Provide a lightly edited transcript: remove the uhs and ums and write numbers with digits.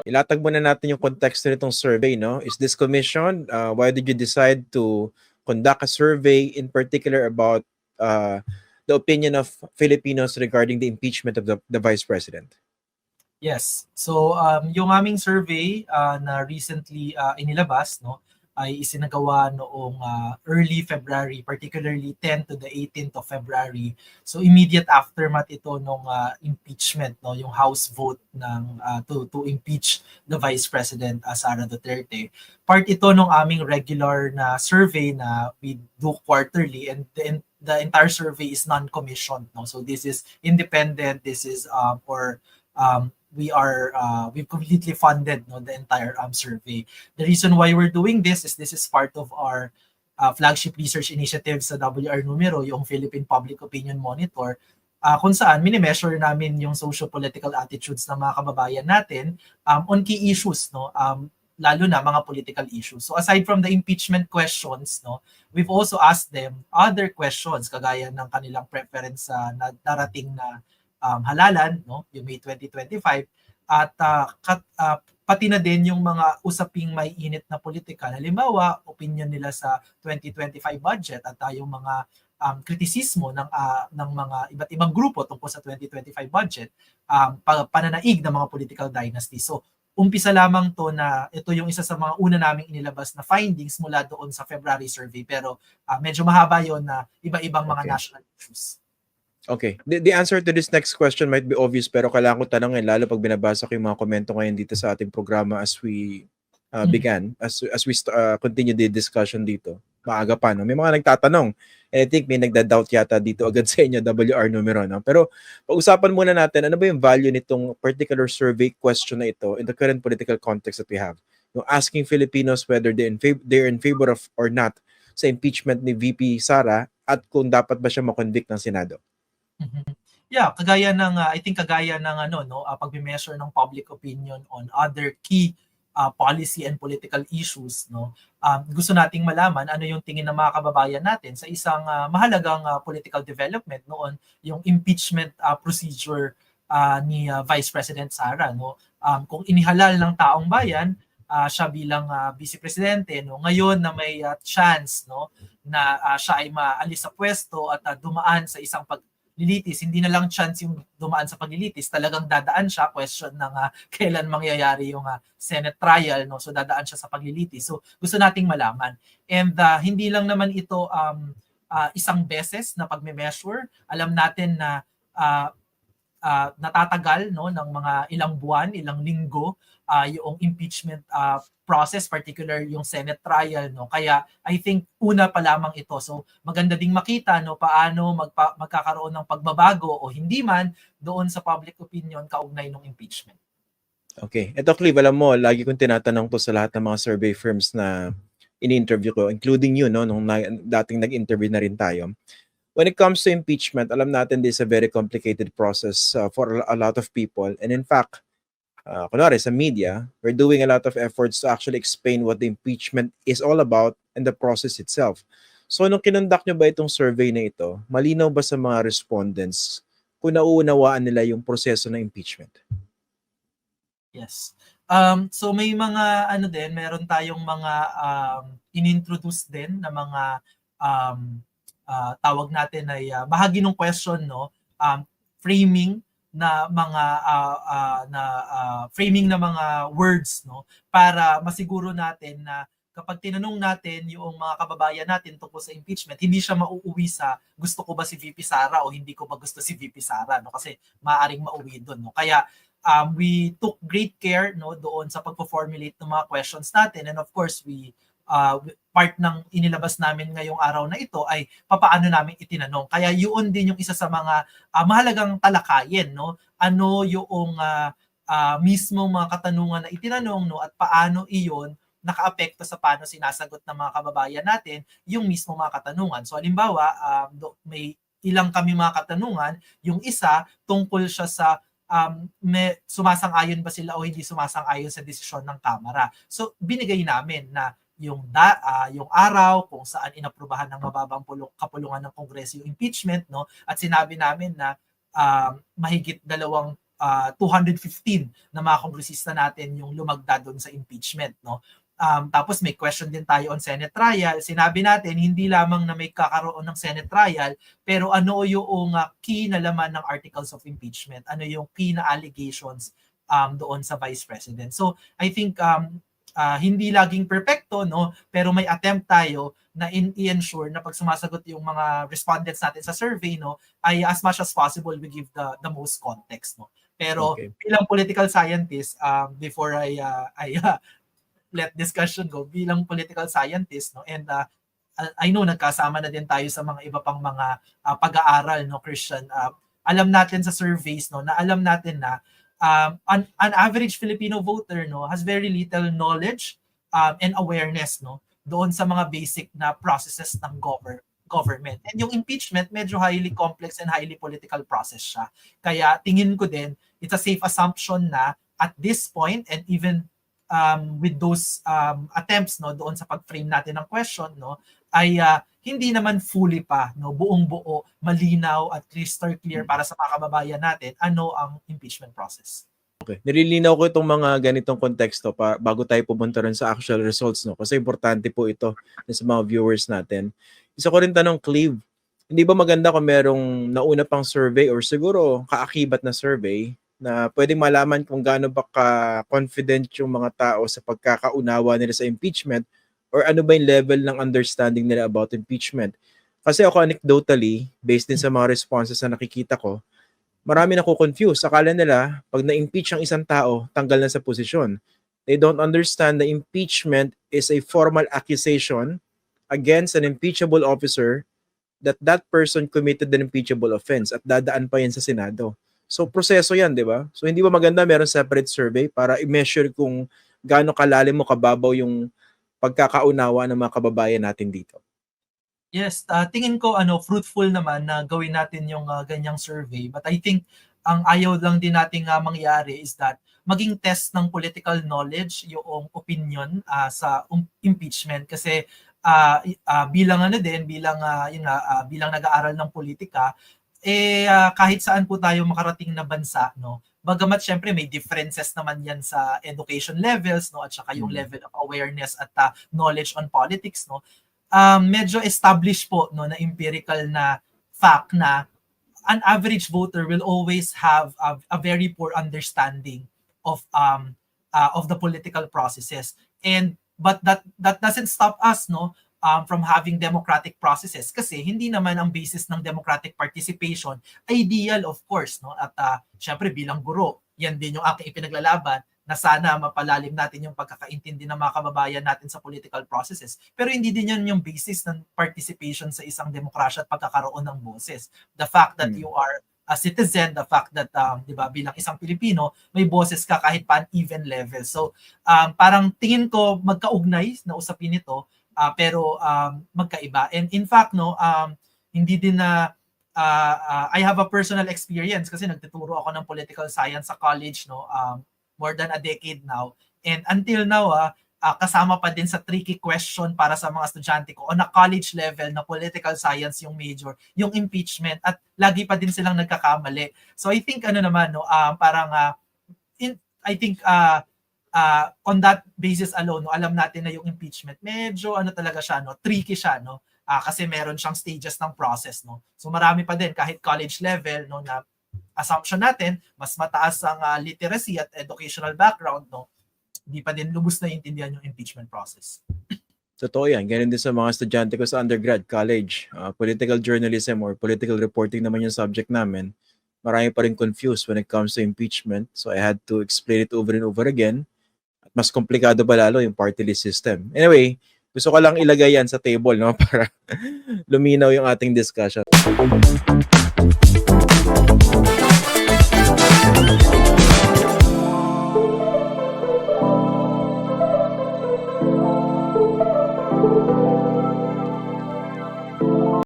ilatag muna natin yung konteksto nitong survey, no? Is this commission, why did you decide to conduct a survey in particular about the opinion of Filipinos regarding the impeachment of the Vice President? Yes. So yung aming survey na recently inilabas no ay isinagawa noong early February, particularly 10 to the 18th of February. So immediate aftermath ito nung impeachment no, yung House vote ng to impeach the Vice President Sara Duterte. Part ito ng aming regular na survey na we do quarterly, and the entire survey is non-commissioned no. So this is independent, this is we've completely funded no, the entire survey. The reason why we're doing this is part of our flagship research initiative sa WR Numero, yung Philippine Public Opinion Monitor, kung saan mini-measure namin yung socio-political attitudes ng mga kababayan natin on key issues, no, lalo na mga political issues. So aside from the impeachment questions, no, we've also asked them other questions kagaya ng kanilang preference sa darating na halalan, no, yung May 2025, at pati na din yung mga usaping may init na politika. Halimbawa, opinion nila sa 2025 budget at yung mga kritisismo ng mga iba't ibang grupo tungkol sa 2025 budget, pananaig ng mga political dynasty. So, umpisa lamang to na ito yung isa sa mga una naming inilabas na findings mula doon sa February survey, pero medyo mahaba yon na iba-ibang mga national issues. Okay. The answer to this next question might be obvious, pero kailangan ko tanongin, lalo pag binabasa ko yung mga komento ngayon dito sa ating programa as we as we continue the discussion dito. Maaga pa, no? May mga nagtatanong. And I think may nagda-doubt yata dito agad sa inyo, WR Numero, no? Pero pag-usapan muna natin, ano ba yung value nitong particular survey question na ito in the current political context that we have? Yung asking Filipinos whether they're in favor of or not sa impeachment ni VP Sara at kung dapat ba siya makonvict ng Senado. Yeah, kagaya ng I think kagaya ng pagme-measure ng public opinion on other key policy and political issues, no. Gusto nating malaman ano yung tingin ng mga kababayan natin sa isang mahalagang political development noon, yung impeachment procedure ni Vice President Sara, no. Kung inihalal ng taong bayan siya bilang Vice Presidente, no, ngayon na may chance, no, na siya ay maalis sa pwesto at dumaan sa isang paglilitis, hindi na lang chance yung dumaan sa paglilitis, talagang dadaan siya, question ng kailan mangyayari yung Senate trial, no, so dadaan siya sa paglilitis. So gusto nating malaman, and hindi lang naman ito isang beses na pagme-measure. Alam natin na natatagal, no, ng mga ilang buwan, ilang linggo yung impeachment process, particular yung Senate trial, no. Kaya I think una pa lamang ito. So maganda ding makita, no, paano magkakaroon ng pagbabago o hindi man doon sa public opinion kaugnay ng impeachment. Okay. Ito, Clive, alam mo, lagi kong tinatanong to sa lahat ng mga survey firms na ini-interview ko, including you, no, nung dating nag-interview na rin tayo. When it comes to impeachment, alam natin this is a very complicated process for a lot of people. And in fact, kunwari sa media, we're doing a lot of efforts to actually explain what the impeachment is all about and the process itself. So nung kinonduct nyo ba itong survey na ito, malinaw ba sa mga respondents kung nauunawaan nila yung proseso ng impeachment? Yes. So may mga meron tayong mga inintroduce din na mga tawag natin ay bahagi ng question, no, framing na mga framing na mga words, no, para masiguro natin na kapag tinanong natin yung mga kababayan natin tungkol sa impeachment, hindi siya mauuwi sa gusto ko ba si VP Sara o hindi ko ba gusto si VP Sara, no, kasi maaring mauwi doon, no. Kaya we took great care, no, doon sa pagpo-formulate ng mga questions natin, and of course we part ng inilabas namin ngayong araw na ito ay papaano namin itinanong. Kaya yun din yung isa sa mga mahalagang talakayin, no? Ano yung mismo mga katanungan na itinanong, no, at paano iyon nakaapekto sa paano sinasagot ng mga kababayan natin yung mismo mga katanungan. So halimbawa, may ilang kami mga katanungan, yung isa tungkol siya sa may sumasang-ayon ba sila o hindi sumasang-ayon sa desisyon ng Kamara. So binigay namin na yung araw kung saan inaprubahan ng mababang kapulungan ng Kongreso yung impeachment, no, at sinabi namin na mahigit 2 215 na mga kongresista natin yung lumagda doon sa impeachment, no? Tapos may question din tayo on Senate trial. Sinabi natin hindi lamang na may kakaroon ng Senate trial, pero ano yung key na laman ng articles of impeachment? Ano yung key na allegations doon sa Vice President? So I think hindi laging perfecto, no, pero may attempt tayo na i-ensure na pag sumasagot yung mga respondents natin sa survey, no, ay as much as possible we give the most context, no. Pero bilang political scientist, before I let discussion go, bilang political scientist, no, and I know nagkasama na din tayo sa mga iba pang mga pag-aaral, no, Christian. Alam natin sa surveys, no, na alam natin na an average Filipino voter, no, has very little knowledge and awareness, no, doon sa mga basic na processes ng government. And yung impeachment, medyo highly complex and highly political process siya. Kaya tingin ko din, it's a safe assumption na at this point, and even with those attempts, no, doon sa pag-frame natin ng question, no, ay hindi naman fully pa, no, buong-buo, malinaw at crystal clear para sa mga kababayan natin ano ang impeachment process. Okay. Nililinaw ko itong mga ganitong konteksto bago tayo pumunta rin sa actual results, no, kasi importante po ito sa mga viewers natin. Isa ko rin tanong, Cleve, hindi ba maganda kung merong nauna pang survey or siguro kaakibat na survey na pwedeng malaman kung gaano ba ka-confident yung mga tao sa pagkakaunawa nila sa impeachment or ano ba yung level ng understanding nila about impeachment. Kasi ako anecdotally, based din sa mga responses na nakikita ko, marami nako-confuse. Akala nila, pag na-impeach ang isang tao, tanggal na sa posisyon. They don't understand that impeachment is a formal accusation against an impeachable officer that that person committed an impeachable offense at dadaan pa yan sa Senado. So, proseso yan, di ba? So, hindi ba maganda meron separate survey para i-measure kung gaano kalalim mo kababaw yung pagkakaunawa ng mga kababayan natin dito? Yes, tingin ko fruitful naman na gawin natin yung ganyang survey. But I think ang ayaw lang din nating mangyari is that maging test ng political knowledge yung opinion sa impeachment kasi bilang bilang nag-aaral ng politika, kahit saan po tayo makarating na bansa, no, bagamat syempre may differences naman yan sa education levels, no, at saka yung level of awareness at knowledge on politics, no, medyo established po, no, na empirical na fact na an average voter will always have a very poor understanding of the political processes, but that doesn't stop us, no, from having democratic processes kasi hindi naman ang basis ng democratic participation ideal, of course, no, at syempre bilang guro yan din yung aking ipinaglalaban na sana mapalalim natin yung pagkakaintindi ng mga kababayan natin sa political processes, pero hindi din yan yung basis ng participation sa isang demokrasya at pagkakaroon ng boses. The fact that you are a citizen, the fact that di ba, bilang isang Pilipino may boses ka kahit pa even level. So parang tingin ko magkaugnay na usapin ito, pero magkaiba. And in fact, no, hindi din na I have a personal experience kasi nagtuturo ako ng political science sa college, no, more than a decade now. And until now, kasama pa din sa tricky question para sa mga estudyante ko on a college level na political science yung major, yung impeachment, at lagi pa din silang nagkakamali. So I think naman, no, I think on that basis alone, no, alam natin na yung impeachment medyo talaga siya, no, tricky siya, no, kasi meron siyang stages ng process, no. So marami pa din kahit college level, no, na assumption natin mas mataas ang literacy at educational background, no, di pa din lubos na intindihan yung impeachment process. Totoo yan. Ganun din sa mga estudyante ko sa undergrad, college, political journalism or political reporting naman yung subject namin. Marami pa rin confused when it comes to impeachment. So I had to explain it over and over again. At mas komplikado pa lalo yung party list system. Anyway, gusto ko lang ilagay yan sa table, no, para luminaw yung ating discussion.